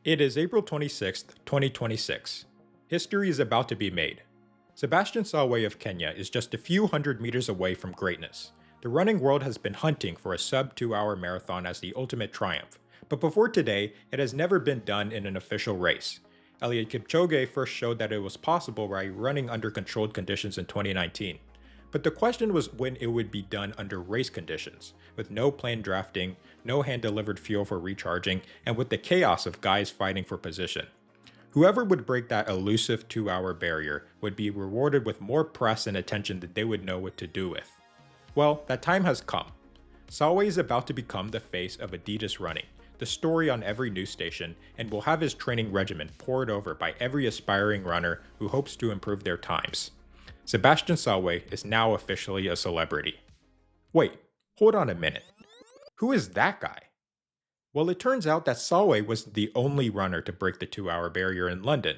It is April 26th, 2026. History is about to be made. Sebastian Sawe of Kenya is just a few hundred meters away from greatness. The running world has been hunting for a sub-2-hour marathon as the ultimate triumph, but before today, it has never been done in an official race. Eliud Kipchoge first showed that it was possible by running under controlled conditions in 2019. But the question was when it would be done under race conditions, with no planned drafting, no hand-delivered fuel for recharging, and with the chaos of guys fighting for position. Whoever would break that elusive 2-hour barrier would be rewarded with more press and attention that they would know what to do with. Well, that time has come. Sawe is about to become the face of Adidas running, the story on every news station, and will have his training regimen poured over by every aspiring runner who hopes to improve their times. Sebastian Sawe is now officially a celebrity. Wait, hold on a minute. Who is that guy? Well, it turns out that Sawe was the only runner to break the 2-hour barrier in London.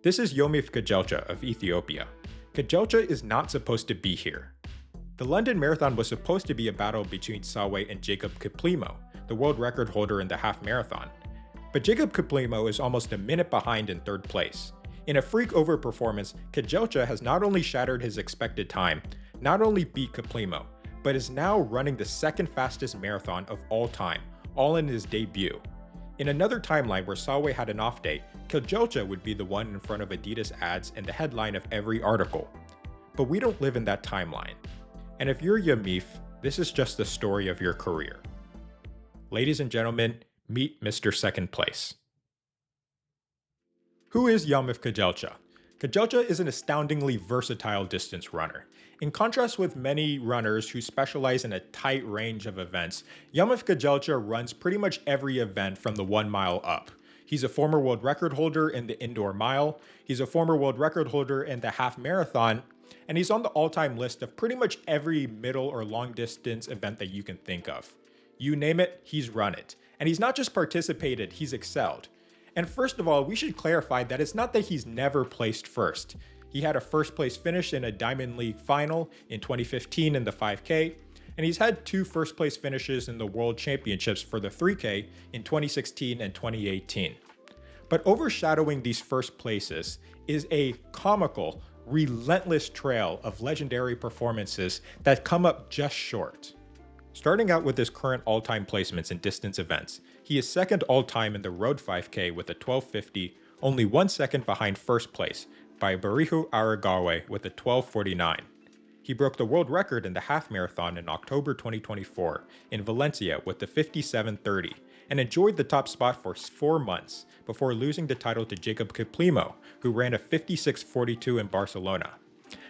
This is Yomif Kejelcha of Ethiopia. Kejelcha is not supposed to be here. The London Marathon was supposed to be a battle between Sawe and Jacob Kiplimo, the world record holder in the half marathon. But Jacob Kiplimo is almost a minute behind in third place. In a freak overperformance, Kejelcha has not only shattered his expected time, not only beat Kiplimo, but is now running the second fastest marathon of all time, all in his debut. In another timeline where Sawe had an off day, Kejelcha would be the one in front of Adidas ads and the headline of every article. But we don't live in that timeline. And if you're Yomif, this is just the story of your career. Ladies and gentlemen, meet Mr. Second Place. Who is Yomif Kejelcha? Kejelcha is an astoundingly versatile distance runner. In contrast with many runners who specialize in a tight range of events, Yomif Kejelcha runs pretty much every event from the 1 mile up. He's a former world record holder in the indoor mile, he's a former world record holder in the half marathon, and he's on the all-time list of pretty much every middle or long distance event that you can think of. You name it, he's run it. And he's not just participated, he's excelled. And first of all, we should clarify that it's not that he's never placed first. He had a first place finish in a Diamond League final in 2015 in the 5K, and he's had 2 first place finishes in the World Championships for the 3K in 2016 and 2018. But overshadowing these first places is a comical, relentless trail of legendary performances that come up just short. Starting out with his current all-time placements in distance events, he is second all-time in the Road 5K with a 12:50, only 1 second behind first place by Barihu Aragawe with a 12:49. He broke the world record in the half marathon in October 2024 in Valencia with the 57:30 and enjoyed the top spot for 4 months before losing the title to Jacob Kiplimo, who ran a 56:42 in Barcelona.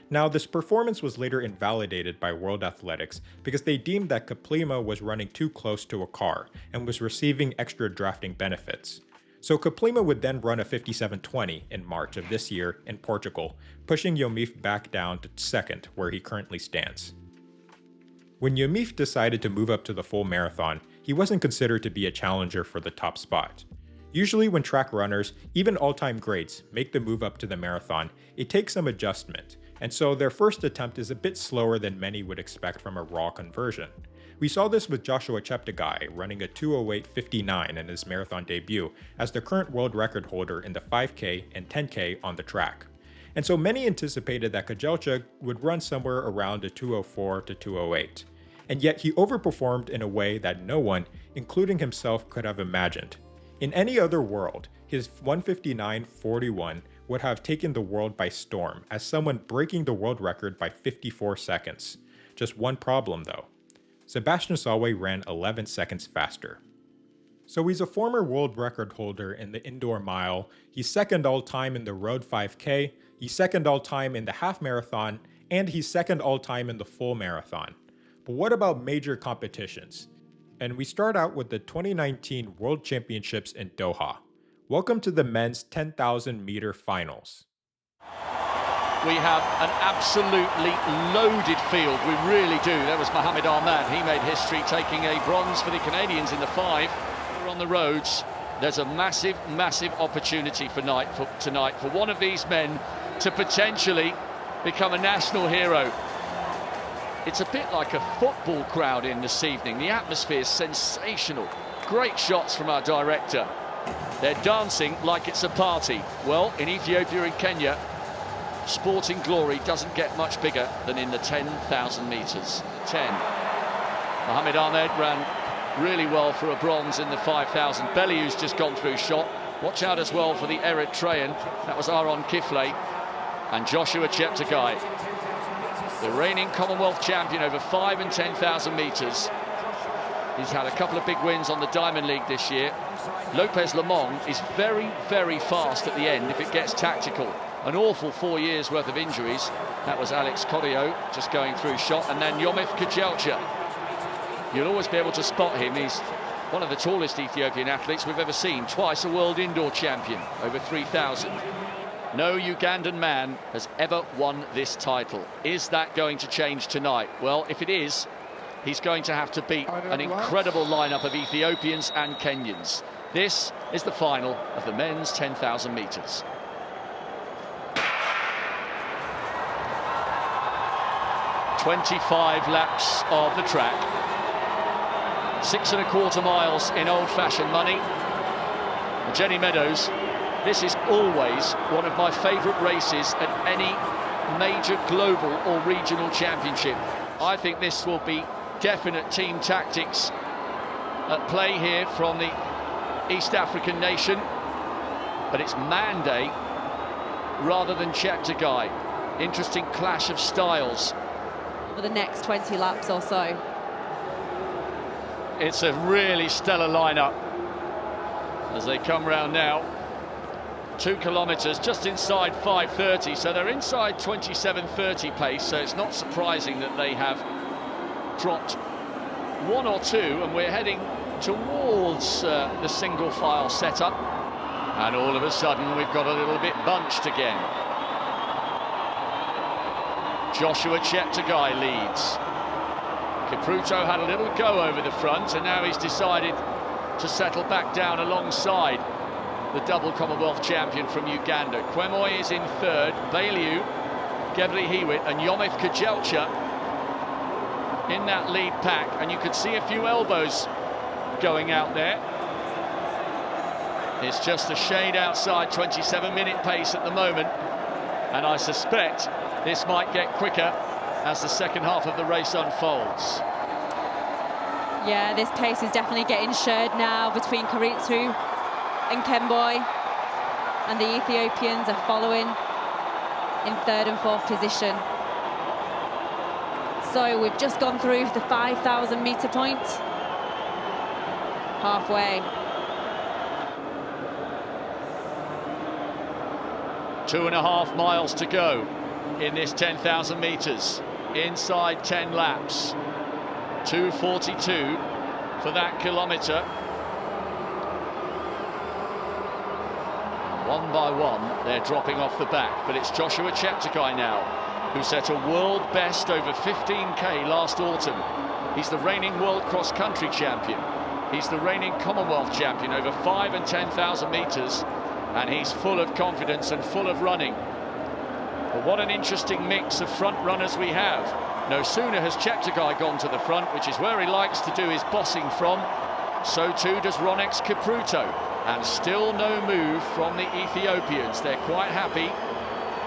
Now, this performance was later invalidated by World Athletics because they deemed that Kiplimo was running too close to a car and was receiving extra drafting benefits. So Kiplimo would then run a 57:20 in March of this year in Portugal, pushing Yomif back down to second, where he currently stands. When Yomif decided to move up to the full marathon, he wasn't considered to be a challenger for the top spot. Usually when track runners, even all-time greats, make the move up to the marathon, it takes some adjustment, and so their first attempt is a bit slower than many would expect from a raw conversion. We saw this with Joshua Cheptegei running a 2:08:59 in his marathon debut as the current world record holder in the 5K and 10K on the track. And so many anticipated that Kejelcha would run somewhere around a 2:04 to 2:08. And yet he overperformed in a way that no one, including himself, could have imagined. In any other world, his 1:59:41 would have taken the world by storm as someone breaking the world record by 54 seconds. Just one problem though. Sebastian Sawe ran 11 seconds faster. So he's a former world record holder in the indoor mile, he's second all-time in the Road 5K, he's second all-time in the half marathon, and he's second all-time in the full marathon. But what about major competitions? And we start out with the 2019 World Championships in Doha. Welcome to the men's 10,000 meter finals. We have an absolutely loaded field, we really do. There was Mohamed Ahmad, he made history taking a bronze for the Canadians in the 5. We're on the roads, there's a massive, massive opportunity for tonight for one of these men to potentially become a national hero. It's a bit like a football crowd in this evening. The atmosphere is sensational. Great shots from our director. They're dancing like it's a party. Well, in Ethiopia and Kenya, sporting glory doesn't get much bigger than in the 10,000 metres. 10. Mohamed Ahmed ran really well for a bronze in the 5,000. Belliou's just gone through shot. Watch out as well for the Eritrean. That was Aaron Kifle. And Joshua Cheptegei, the reigning Commonwealth champion over 5 and 10,000 metres. He's had a couple of big wins on the Diamond League this year. Lopez Lemong is very, very fast at the end if it gets tactical. An awful 4 years worth of injuries. That was Alex Korio just going through shot. And then Yomif Kajelcha. You'll always be able to spot him. He's one of the tallest Ethiopian athletes we've ever seen. Twice a world indoor champion, over 3,000. No Ugandan man has ever won this title. Is that going to change tonight? Well, if it is, he's going to have to beat an incredible lineup of Ethiopians and Kenyans. This is the final of the men's 10,000 metres. "25 laps of the track, 6 1/4 miles in old-fashioned money." Jenny Meadows, this is always one of my favourite races at any major global or regional championship. I think this will be definite team tactics at play here from the East African nation, but it's Mande rather than Cheptegei. Interesting clash of styles for the next 20 laps or so. It's a really stellar lineup as they come round now. 2 kilometres just inside 5:30, so they're inside 27:30 pace, so it's not surprising that they have dropped 1 or 2, and we're heading towards the single file setup. And all of a sudden we've got a little bit bunched again. Joshua Cheptegei leads. Kipruto had a little go over the front, and now he's decided to settle back down alongside the double Commonwealth champion from Uganda. Kwemoy is in third, Belliou, Gebri Hewitt and Yomif Kajelcha in that lead pack, and you could see a few elbows going out there. It's just a shade outside 27-minute pace at the moment, and I suspect this might get quicker as the second half of the race unfolds. Yeah, this pace is definitely getting shared now between Kipruto and Kemboi, and the Ethiopians are following in third and fourth position. So we've just gone through the 5,000 metre point, halfway. 2.5 miles to go in this 10,000 metres, inside 10 laps. 2:42 for that kilometre. One by one, they're dropping off the back, but it's Joshua Cheptegei now, who set a world best over 15k last autumn. He's the reigning world cross-country champion. He's the reigning Commonwealth champion over 5 and 10,000 metres, and he's full of confidence and full of running. But what an interesting mix of front runners we have. No sooner has Cheptegei gone to the front, which is where he likes to do his bossing from, so too does Ronex Kipruto. And still no move from the Ethiopians. They're quite happy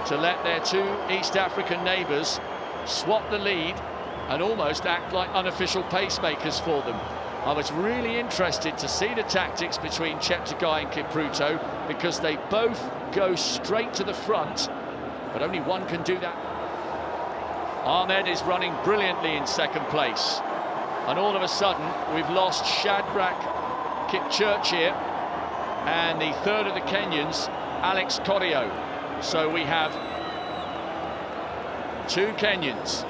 to let their 2 East African neighbours swap the lead and almost act like unofficial pacemakers for them. I was really interested to see the tactics between Cheptegei and Kipruto, because they both go straight to the front, but only one can do that. Ahmed is running brilliantly in second place, and all of a sudden we've lost Shadrach Kipchirchir and the third of the Kenyans, Alex Korio. So we have 2 Kenyans,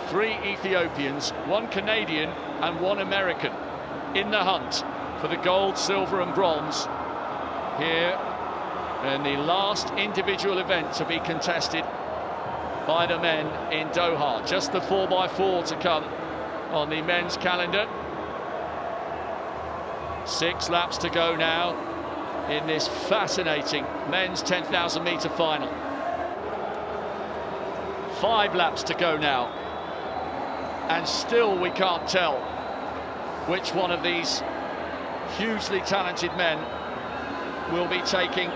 3 Ethiopians, 1 Canadian and 1 American in the hunt for the gold, silver and bronze here in the last individual event to be contested by the men in Doha. Just the 4x4 to come on the men's calendar. 6 laps to go now in this fascinating men's 10,000 metre final. 5 laps to go now, and still we can't tell which one of these hugely talented men will be taking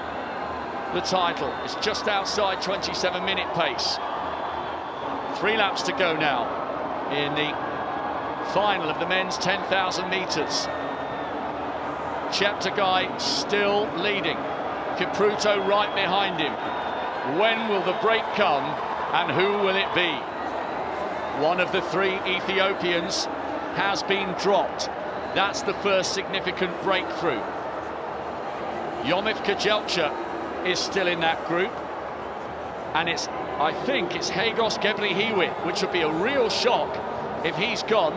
the title. It's just outside 27-minute pace. 3 laps to go now in the final of the men's 10,000 metres. Cheptegei still leading. Kipruto right behind him. When will the break come, and who will it be? One of the 3 Ethiopians has been dropped. That's the first significant breakthrough. Yomif Kejelcha is still in that group, and I think it's Hagos Gebrhiwet, which would be a real shock if he's gone.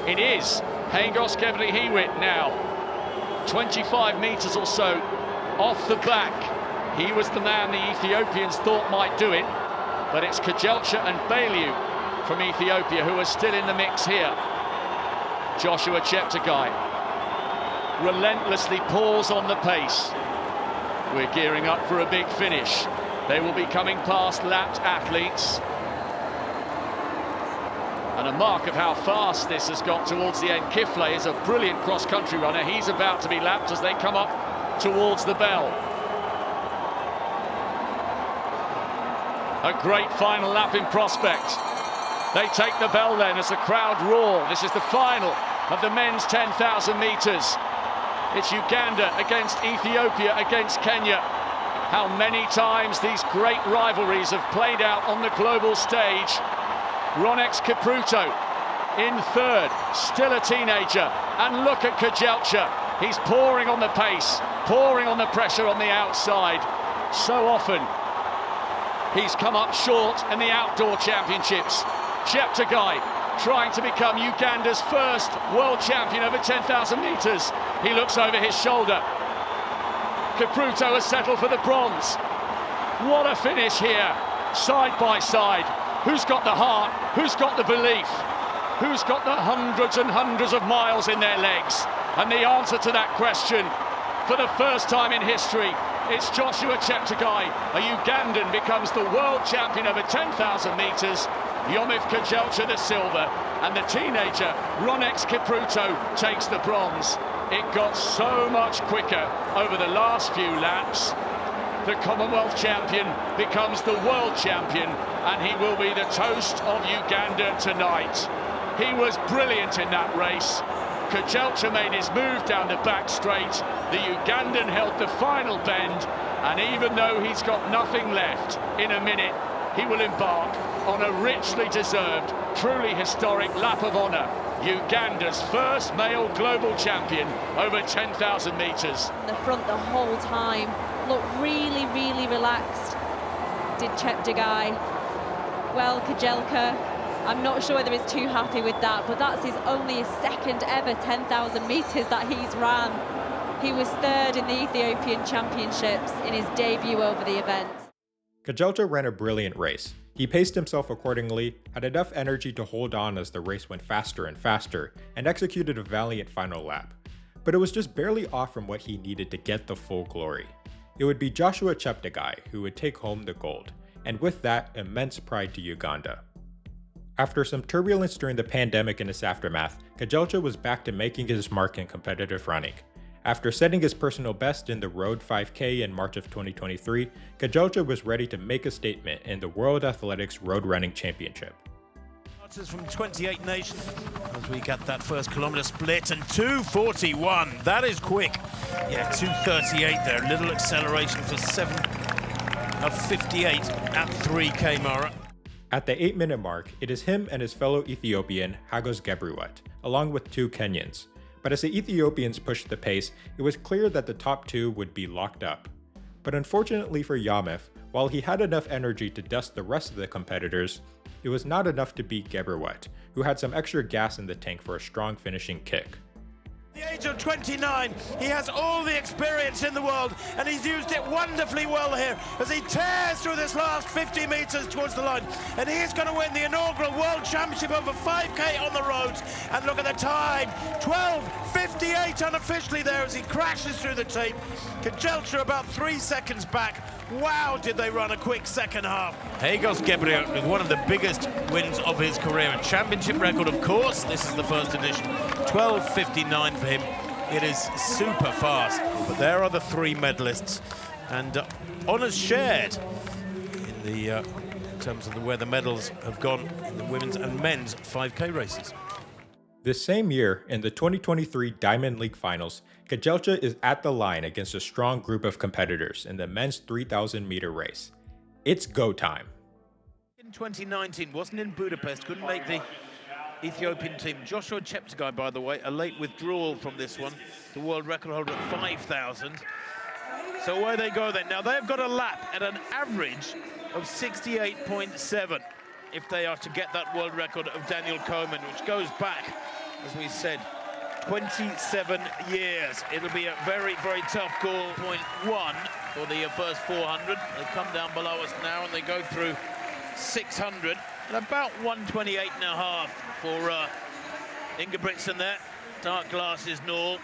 It is Hagos Gebrhiwet now, 25 metres or so off the back. He was the man the Ethiopians thought might do it, but it's Kejelcha and Baliu from Ethiopia who are still in the mix here. Joshua Cheptegei relentlessly pours on the pace. We're gearing up for a big finish. They will be coming past lapped athletes. And a mark of how fast this has got towards the end. Kifle is a brilliant cross-country runner. He's about to be lapped as they come up towards the bell. A great final lap in prospect. They take the bell then as the crowd roar. This is the final of the men's 10,000 metres. It's Uganda against Ethiopia against Kenya. How many times these great rivalries have played out on the global stage. Ronex Kipruto in 3rd, still a teenager. And look at Kejelcha. He's pouring on the pace, pouring on the pressure on the outside. So often he's come up short in the outdoor championships. Cheptegei trying to become Uganda's first world champion over 10,000 metres. He looks over his shoulder. Kipruto has settled for the bronze. What a finish here, side by side. Who's got the heart? Who's got the belief? Who's got the hundreds and hundreds of miles in their legs? And the answer to that question, for the first time in history, it's Joshua Cheptegei. A Ugandan becomes the world champion over 10,000 metres. Yomif Kejelcha the silver, and the teenager Ronex Kipruto takes the bronze. It got so much quicker over the last few laps. The Commonwealth champion becomes the world champion, and he will be the toast of Uganda tonight. He was brilliant in that race. Kejelcha made his move down the back straight. The Ugandan held the final bend, and even though he's got nothing left, in a minute he will embark on a richly deserved, truly historic lap of honour. Uganda's first male global champion over 10,000 metres. The front the whole time, looked really, really relaxed, did Cheptegei. Well, Kejelcha, I'm not sure whether he's too happy with that, but that's only his 2nd ever 10,000 metres that he's ran. He was 3rd in the Ethiopian Championships in his debut over the event. Kejelcha ran a brilliant race. He paced himself accordingly, had enough energy to hold on as the race went faster and faster, and executed a valiant final lap. But it was just barely off from what he needed to get the full glory. It would be Joshua Cheptegei who would take home the gold, and with that, immense pride to Uganda. After some turbulence during the pandemic and its aftermath, Kejelcha was back to making his mark in competitive running. After setting his personal best in the Road 5K in March of 2023, Kejelcha was ready to make a statement in the World Athletics Road Running Championship. From 28 nations as we get that first kilometre split, and 2:41, that is quick. Yeah, 2:38 there, little acceleration for 7 of 58 at 3K Mara. At the 8-minute mark, it is him and his fellow Ethiopian Hagos Gebrhiwet, along with 2 Kenyans. But as the Ethiopians pushed the pace, it was clear that the top 2 would be locked up. But unfortunately for Yomif, while he had enough energy to dust the rest of the competitors, it was not enough to beat Gebrhiwet, who had some extra gas in the tank for a strong finishing kick. At the age of 29, he has all the experience in the world, and he's used it wonderfully well here as he tears through this last 50 metres towards the line. And he is going to win the inaugural World Championship over 5K on the roads. And look at the time, 12:58 unofficially there as he crashes through the tape. Kejelcha about 3 seconds back. Wow, did they run a quick second half. Hagos Gebrhiwet with one of the biggest wins of his career. A championship record, of course. This is the first edition. 12:59 for him It is super fast. But there are the three medalists, and honours shared in terms of where the medals have gone in the women's and men's 5K races. This same year, in the 2023 Diamond League Finals, Kejelcha is at the line against a strong group of competitors in the men's 3,000 meter race. It's go time. In 2019, wasn't in Budapest, couldn't make the Ethiopian team. Joshua Cheptegei, by the way, a late withdrawal from this one, the world record holder at 5,000. So away they go then. Now they've got a lap at an average of 68.7 if they are to get that world record of Daniel Komen, which goes back, as we said, 27 years. It'll be a very, very tough goal. 0.1 for the first 400. They come down below us now and they go through 600 at about 128.5 for Ingebrigtsen there. Dark glasses and all.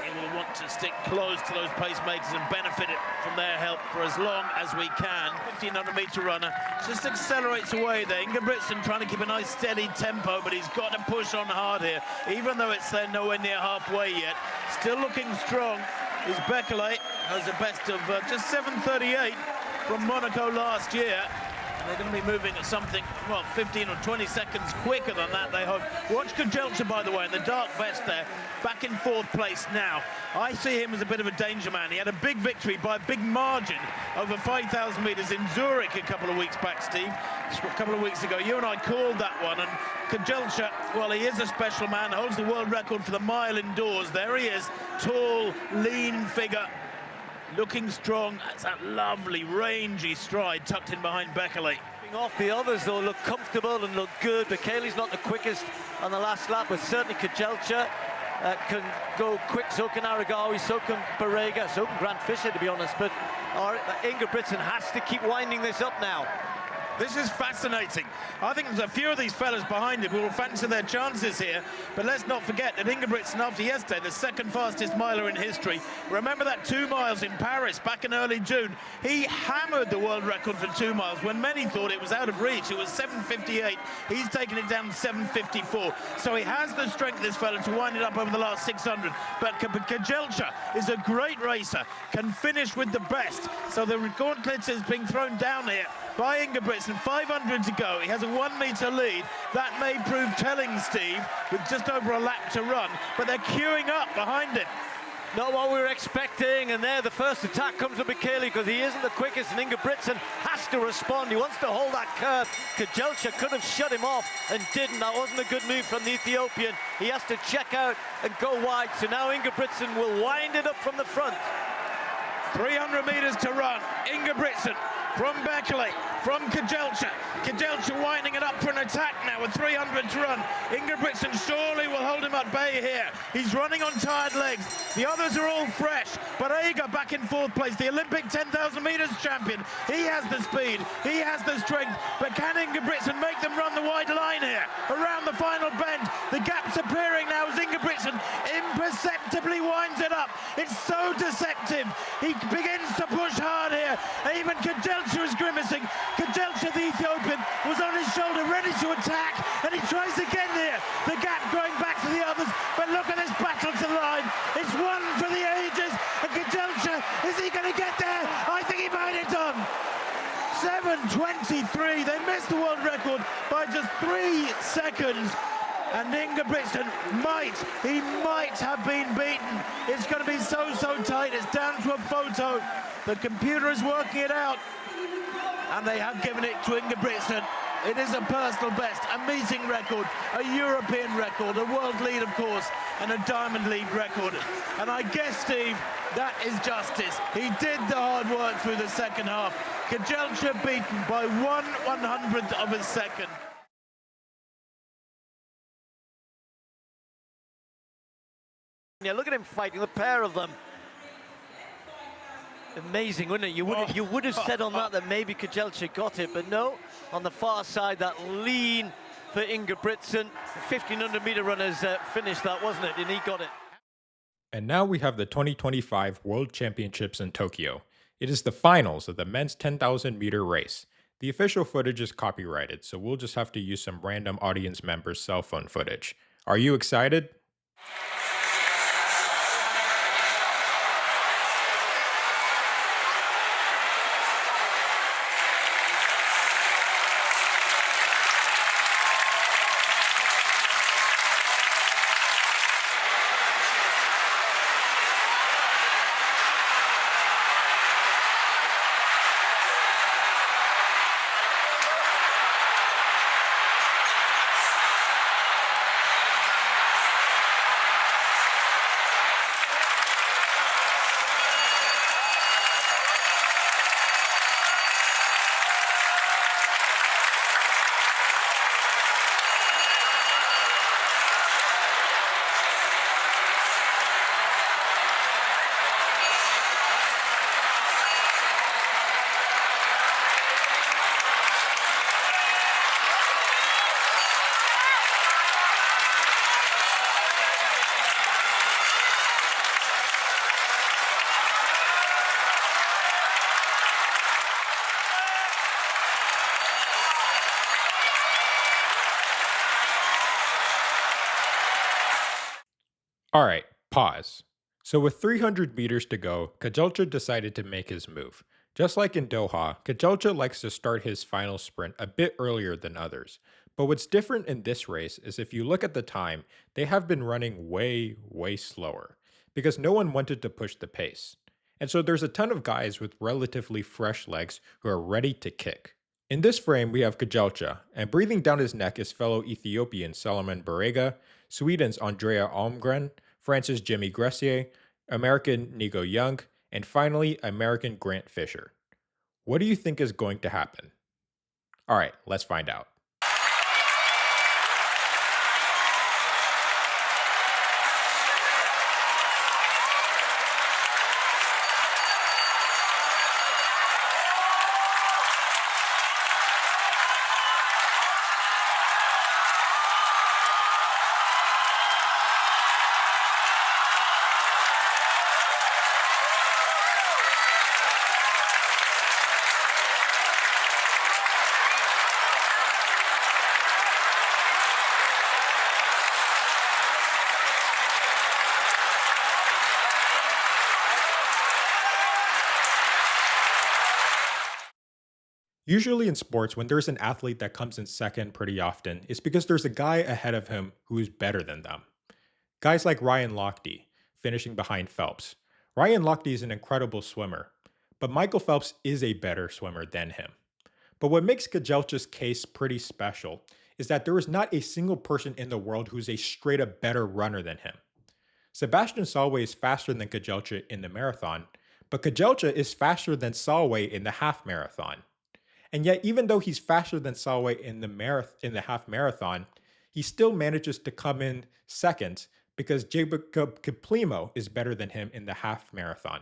He will want to stick close to those pacemakers and benefit from their help for as long as we can. 1,500 meter runner just accelerates away there. Ingebrigtsen trying to keep a nice steady tempo, but he's got to push on hard here, even though it's there nowhere near halfway yet. Still looking strong is Bekele, has a best of just 7:38 from Monaco last year. They're going to be moving at something, well, 15 or 20 seconds quicker than that, they hope. Watch Kejelcha, by the way, in the dark vest there, back in 4th place now. I see him as a bit of a danger man. He had a big victory by a big margin over 5,000 metres in Zurich a couple of weeks back, Steve. A couple of weeks ago, you and I called that one, and Kejelcha, well, he is a special man, holds the world record for the mile indoors. There he is, tall, lean figure. Looking strong. That's that lovely rangy stride tucked in behind Bekele. Off the others though look comfortable and look good. Bekele's not the quickest on the last lap, but certainly Kejelcha can go quick. So can Aragawi, so can Barega, so can Grant Fisher, to be honest. But Ingebrigtsen has to keep winding this up now. This is fascinating. I think there's a few of these fellas behind him who will fancy their chances here. But let's not forget that Ingebrigtsen, after yesterday, the second fastest miler in history. Remember that 2 miles in Paris back in early June? He hammered the world record for 2 miles when many thought it was out of reach. It was 7:58. He's taken it down to 7:54. So he has the strength, this fella, to wind it up over the last 600. But Kejelcha is a great racer, can finish with the best. So the gauntlet is being thrown down here by Ingebrigtsen. 500 to go. He has a 1 meter lead. That may prove telling, Steve, with just over a lap to run. But they're queuing up behind him. Not what we were expecting, and there the first attack comes from Bekele because he isn't the quickest, and Ingebrigtsen has to respond. He wants to hold that curve. Kejelcha could have shut him off and didn't. That wasn't a good move from the Ethiopian. He has to check out and go wide, so now Ingebrigtsen will wind it up from the front. 300 meters to run. Ingebrigtsen from Bekele, from Kejelcha. Kejelcha winding it up for an attack now with 300 to run. Ingebrigtsen surely will hold him at bay here. He's running on tired legs. The others are all fresh. Barega back in 4th place, the Olympic 10,000 meters champion. He has the speed, he has the strength, but can Ingebrigtsen make them run the wide line here? Around the final bend, the gap's appearing now as Ingebrigtsen imperceptibly winds it up. It's so deceptive. He begins to push hard here. Even Kejelcha is grimacing. Kejelcha, the Ethiopian, was on his shoulder, ready to attack, and he tries again here. The gap going back to the others, but look at this battle to the line. It's one for the ages, and Kejelcha, is he going to get there? I think he might have done. 7:23. They missed the world record by just 3 seconds. And Ingebrigtsen might have been beaten. It's going to be so tight. It's down to a photo. The computer is working it out. And they have given it to Ingebrigtsen. It is a personal best, a meeting record, a European record, a world lead, of course, and a Diamond League record. And I guess, Steve, that is justice. He did the hard work through the second half. Kejelcha beaten by 1/100th of a second. Yeah, look at him fighting, the pair of them. Amazing, wouldn't it? You would have said on that maybe Kejelcha got it, but no. On the far side, that lean for Ingebrigtsen. 1,500 meter runners finished that, wasn't it? And he got it. And now we have the 2025 World Championships in Tokyo. It is the finals of the men's 10,000 meter race. The official footage is copyrighted, so we'll just have to use some random audience members' cell phone footage. Are you excited? All right, pause. So with 300 meters to go, Kajulcha decided to make his move. Just like in Doha, Kajulcha likes to start his final sprint a bit earlier than others. But what's different in this race is if you look at the time, they have been running way, way slower because no one wanted to push the pace. And so there's a ton of guys with relatively fresh legs who are ready to kick. In this frame, we have Kajulcha, and breathing down his neck is fellow Ethiopian Salomon Barega, Sweden's Andrea Almgren, France's Jimmy Gressier, American Nico Young, and finally, American Grant Fisher. What do you think is going to happen? All right, let's find out. Usually in sports, when there's an athlete that comes in second pretty often, it's because there's a guy ahead of him who is better than them. Guys like Ryan Lochte, finishing behind Phelps. Ryan Lochte is an incredible swimmer, but Michael Phelps is a better swimmer than him. But what makes Kajulcha's case pretty special is that there is not a single person in the world who's a straight up better runner than him. Sebastian Salway is faster than Kajulcha in the marathon, but Kajulcha is faster than Salway in the half marathon. And yet, even though he's faster than Salway in the half marathon, he still manages to come in second because Jacob Kiplimo is better than him in the half marathon.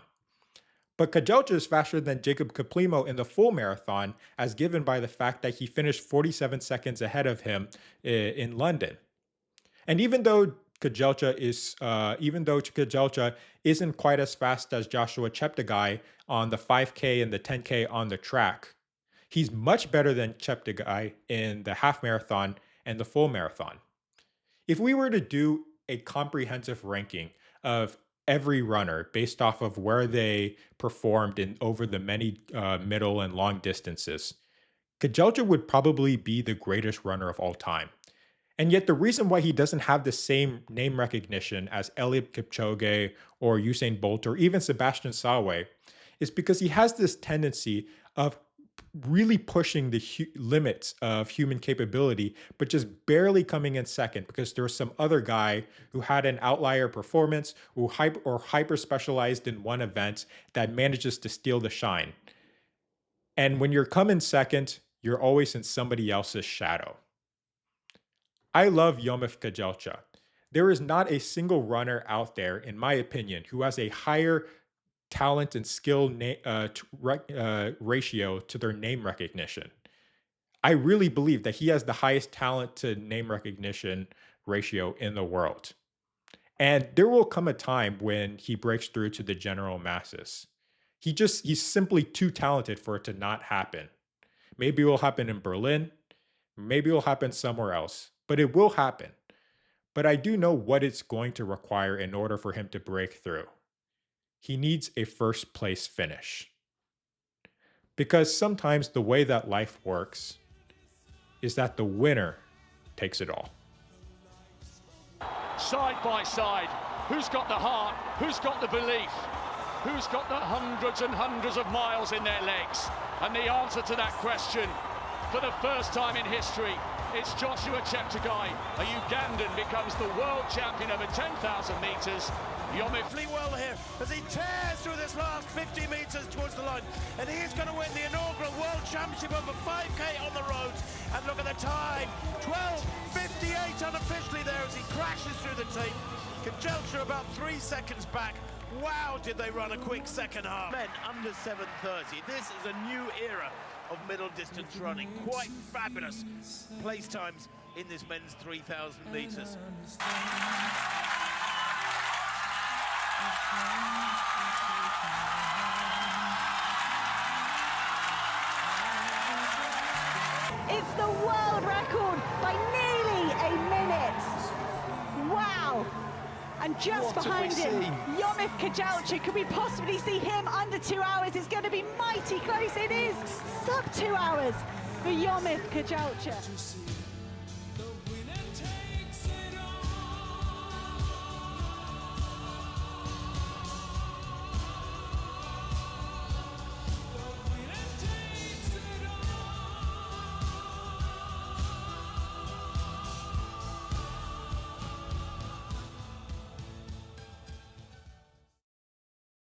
But Kajulcha is faster than Jacob Kiplimo in the full marathon, as given by the fact that he finished 47 seconds ahead of him in London. And even though Kajulcha isn't quite as fast as Joshua Cheptegei on the 5K and the 10K on the track, he's much better than Cheptegei in the half marathon and the full marathon. If we were to do a comprehensive ranking of every runner based off of where they performed over the many middle and long distances, Kajulcha would probably be the greatest runner of all time. And yet the reason why he doesn't have the same name recognition as Eliud Kipchoge or Usain Bolt or even Sebastian Salway is because he has this tendency of really pushing the limits of human capability, but just barely coming in second because there was some other guy who had an outlier performance or hyper specialized in one event that manages to steal the shine. And when you're coming second, you're always in somebody else's shadow. I love Yomif Kajulcha. There is not a single runner out there, in my opinion, who has a higher talent and skill ratio to their name recognition. I really believe that he has the highest talent to name recognition ratio in the world. And there will come a time when he breaks through to the general masses. He's simply too talented for it to not happen. Maybe it will happen in Berlin, maybe it will happen somewhere else, but it will happen. But I do know what it's going to require in order for him to break through. He needs a first place finish. Because sometimes the way that life works is that the winner takes it all. Side by side, who's got the heart, who's got the belief, who's got the hundreds and hundreds of miles in their legs? And the answer to that question, for the first time in history, it's Joshua Cheptegei. A Ugandan becomes the world champion over 10,000 metres. Yomif Well here as he tears through this last 50 metres towards the line, and he's going to win the inaugural World Championship over 5K on the roads. And look at the time, 12:58 unofficially there as he crashes through the tape. Kajulcha about 3 seconds back. Wow, did they run a quick second half. Men under 7:30. This is a new era of middle distance running. Quite fabulous place times in this men's 3,000 metres. It's the world record by nearly a minute. Wow. And just What have behind we him, seen? Yomif Kajalcha. Could we possibly see him under 2 hours? It's going to be mighty close. It is sub 2 hours for Yomif Kajalcha.